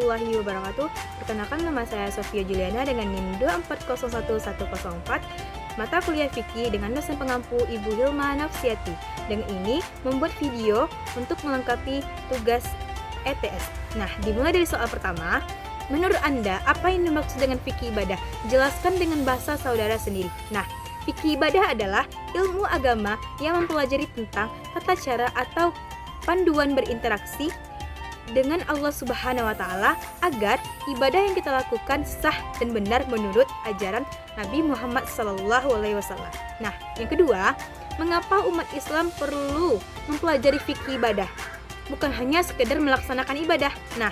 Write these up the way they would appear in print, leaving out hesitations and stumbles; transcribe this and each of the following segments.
warahmatullahi wabarakatuh. Perkenalkan, nama saya Sofia Juliana dengan NIM 2401104, mata kuliah fikih dengan dosen pengampu Ibu Hilma Nafsiati. Dengan ini membuat video untuk melengkapi tugas ETS. Nah, dimulai dari soal pertama. Menurut Anda, apa yang dimaksud dengan fikih ibadah? Jelaskan dengan bahasa saudara sendiri. Nah, fikih ibadah adalah ilmu agama yang mempelajari tentang tata cara atau panduan berinteraksi dengan Allah Subhanahu wa Ta'ala agar ibadah yang kita lakukan sah dan benar menurut ajaran Nabi Muhammad SAW. Nah, yang kedua, mengapa umat Islam perlu mempelajari fikih ibadah? Bukan hanya sekedar melaksanakan ibadah. Nah,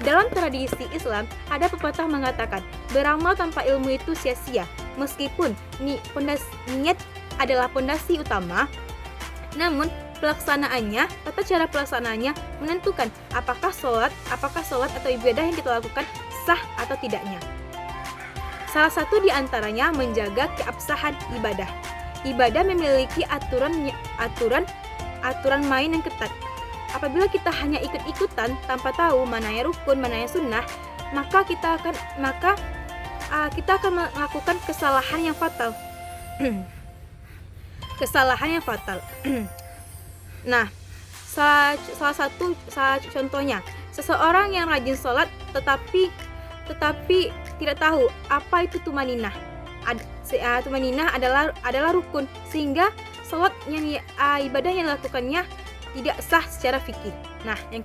dalam tradisi Islam ada pepatah mengatakan beramal tanpa ilmu itu sia-sia. Meskipun niat adalah pondasi utama, namun pelaksanaannya, tata cara pelaksanaannya menentukan apakah sholat atau ibadah yang kita lakukan sah atau tidaknya. Salah satu di antaranya menjaga keabsahan ibadah. Ibadah memiliki aturan main yang ketat. Apabila kita hanya ikut-ikutan tanpa tahu mana yang rukun, mana yang sunnah, maka kita akan melakukan kesalahan yang fatal. Nah, salah contohnya, seseorang yang rajin sholat tetapi tidak tahu apa itu tumaninah. Tumaninah adalah rukun, sehingga sholat ibadah yang dilakukannya tidak sah secara fikih. Nah, yang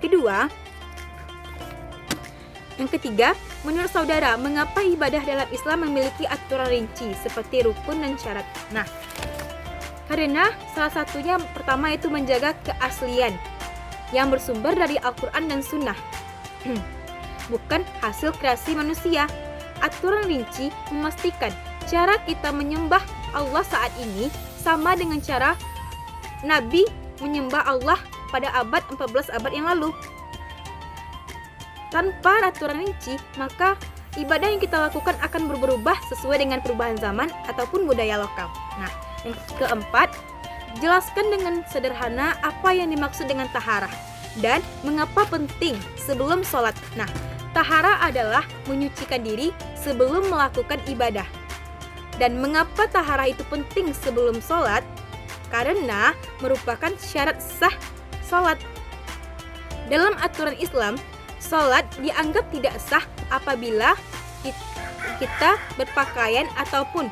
ketiga, menurut saudara, mengapa ibadah dalam Islam memiliki aturan rinci seperti rukun dan syarat? Nah, karena salah satunya pertama itu menjaga keaslian yang bersumber dari Al-Quran dan Sunnah, bukan hasil kreasi manusia. Aturan rinci memastikan cara kita menyembah Allah saat ini sama dengan cara Nabi menyembah Allah pada abad 14 yang lalu. Tanpa aturan rinci, maka ibadah yang kita lakukan akan berubah sesuai dengan perubahan zaman ataupun budaya lokal. Nah, yang keempat, jelaskan dengan sederhana apa yang dimaksud dengan taharah dan mengapa penting sebelum sholat. Nah, taharah adalah menyucikan diri sebelum melakukan ibadah. Dan mengapa taharah itu penting sebelum sholat? Karena merupakan syarat sah sholat. Dalam aturan Islam, sholat dianggap tidak sah apabila kita berpakaian ataupun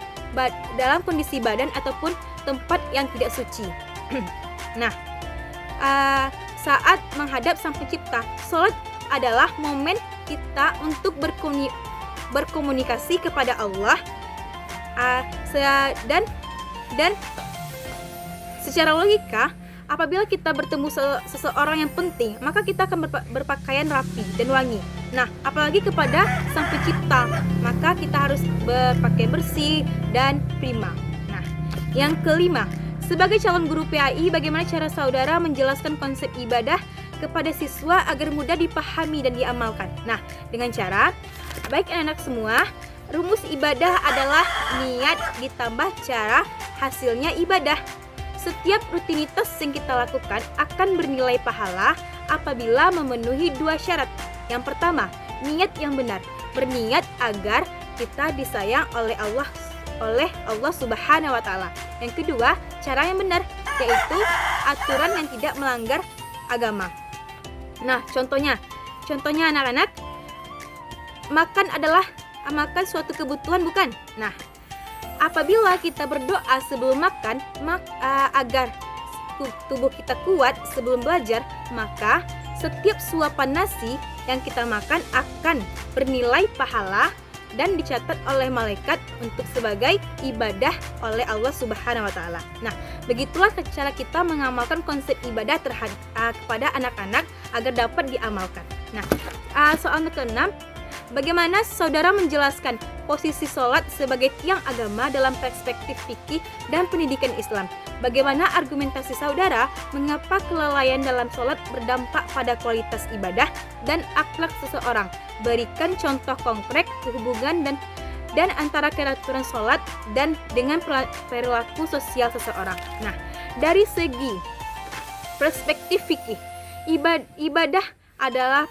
dalam kondisi badan ataupun tempat yang tidak suci. Nah, saat menghadap Sang Pencipta, sholat adalah momen kita untuk berkomunikasi kepada Allah, dan secara logika, apabila kita bertemu seseorang yang penting, maka kita akan berpakaian rapi dan wangi. Nah, apalagi kepada Sang Pencipta, maka kita harus berpakaian bersih dan prima. Nah, yang kelima, sebagai calon guru PAI, bagaimana cara saudara menjelaskan konsep ibadah kepada siswa agar mudah dipahami dan diamalkan? Nah, dengan cara, baik anak-anak semua, rumus ibadah adalah niat ditambah cara, hasilnya ibadah. Setiap rutinitas yang kita lakukan akan bernilai pahala apabila memenuhi dua syarat. Yang pertama, niat yang benar. Berniat agar kita disayang oleh Allah Subhanahu wa Ta'ala. Yang kedua, cara yang benar, yaitu aturan yang tidak melanggar agama. Nah, contohnya anak-anak, makan suatu kebutuhan, bukan? Nah, apabila kita berdoa sebelum makan agar tubuh kita kuat sebelum belajar, maka setiap suapan nasi yang kita makan akan bernilai pahala dan dicatat oleh malaikat untuk sebagai ibadah oleh Allah Subhanahu wa Ta'ala. Nah, begitulah cara kita mengamalkan konsep ibadah kepada anak-anak agar dapat diamalkan. Nah, soal ke-6, bagaimana saudara menjelaskan posisi sholat sebagai tiang agama dalam perspektif fikih dan pendidikan Islam? Bagaimana argumentasi saudara mengapa kelalaian dalam sholat berdampak pada kualitas ibadah dan akhlak seseorang? Berikan contoh konkret hubungan dan antara keraturan sholat dan dengan perilaku sosial seseorang. Nah, dari segi perspektif fikih, ibadah adalah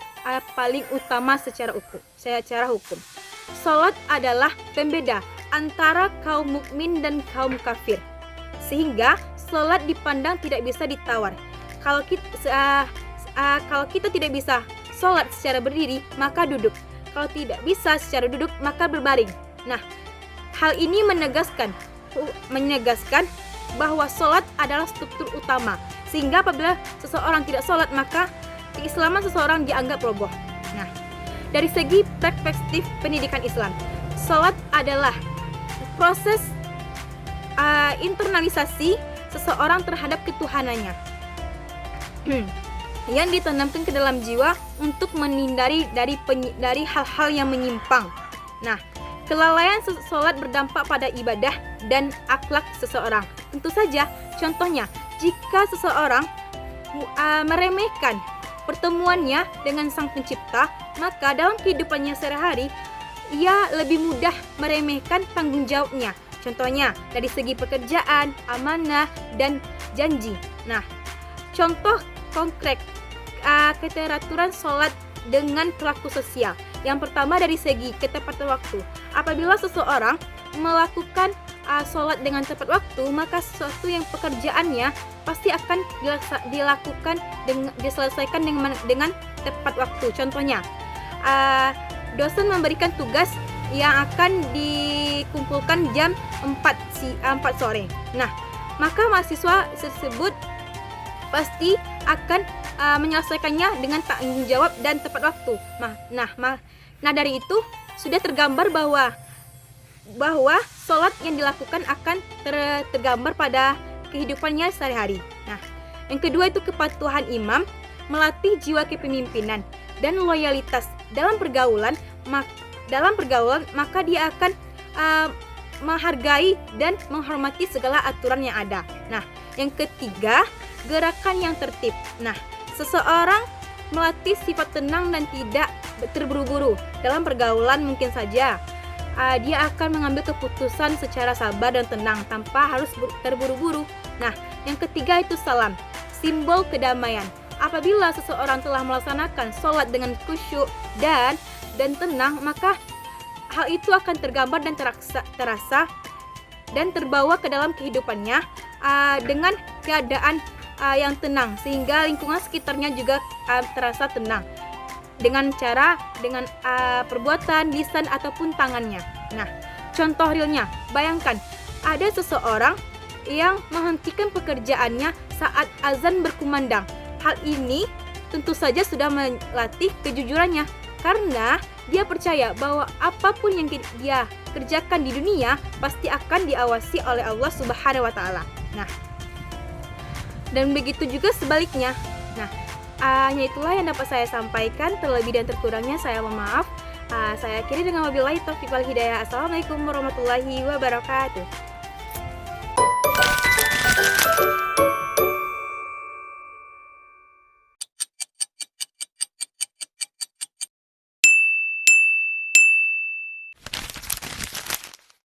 paling utama secara hukum. Sholat adalah pembeda antara kaum mukmin dan kaum kafir, sehingga sholat dipandang tidak bisa ditawar. Kalau kita tidak bisa sholat secara berdiri, maka duduk. Kalau tidak bisa secara duduk, maka berbaring. Nah, hal ini menegaskan bahwa sholat adalah struktur utama, sehingga apabila seseorang tidak sholat, maka keislaman seseorang dianggap roboh. Nah, dari segi perspektif pendidikan Islam, sholat adalah proses internalisasi seseorang terhadap ketuhanannya yang ditanamkan ke dalam jiwa untuk menghindari dari hal-hal yang menyimpang. Nah, kelalaian sholat berdampak pada ibadah dan akhlak seseorang. Tentu saja, contohnya, jika seseorang meremehkan pertemuannya dengan Sang Pencipta, maka dalam kehidupannya sehari-hari ia lebih mudah meremehkan tanggung jawabnya. Contohnya dari segi pekerjaan, amanah, dan janji. Nah, contoh konkret keteraturan sholat dengan pelaku sosial. Yang pertama dari segi ketepatan waktu. Apabila seseorang melakukan sholat dengan tepat waktu, maka sesuatu yang pekerjaannya pasti akan diselesaikan dengan tepat waktu. Contohnya, dosen memberikan tugas yang akan dikumpulkan jam 4 sore. Nah, maka mahasiswa tersebut pasti akan menyelesaikannya dengan tanggung jawab dan tepat waktu. Nah, dari itu sudah tergambar bahwa sholat yang dilakukan akan tergambar pada kehidupannya sehari-hari. Nah, yang kedua itu kepatuhan imam, melatih jiwa kepemimpinan dan loyalitas dalam pergaulan, maka dia akan menghargai dan menghormati segala aturan yang ada. Nah, yang ketiga, gerakan yang tertib. Nah, seseorang melatih sifat tenang dan tidak terburu-buru dalam pergaulan. Mungkin saja dia akan mengambil keputusan secara sabar dan tenang tanpa harus terburu-buru. Nah, yang ketiga itu salam, simbol kedamaian. Apabila seseorang telah melaksanakan sholat dengan khusyuk dan tenang, maka hal itu akan tergambar dan terasa dan terbawa ke dalam kehidupannya dengan keadaan yang tenang, sehingga lingkungan sekitarnya juga terasa tenang dengan perbuatan, lisan ataupun tangannya. Nah, contoh realnya, bayangkan ada seseorang yang menghentikan pekerjaannya saat azan berkumandang. Hal ini tentu saja sudah melatih kejujurannya, karena dia percaya bahwa apapun yang dia kerjakan di dunia pasti akan diawasi oleh Allah Subhanahu wa taala. Nah, dan begitu juga sebaliknya. Nah, hanya itulah yang dapat saya sampaikan. Terlebih dan terkurangnya saya mohon maaf. Saya akhiri dengan wabillahi taufiq wal hidayah. Assalamualaikum warahmatullahi wabarakatuh.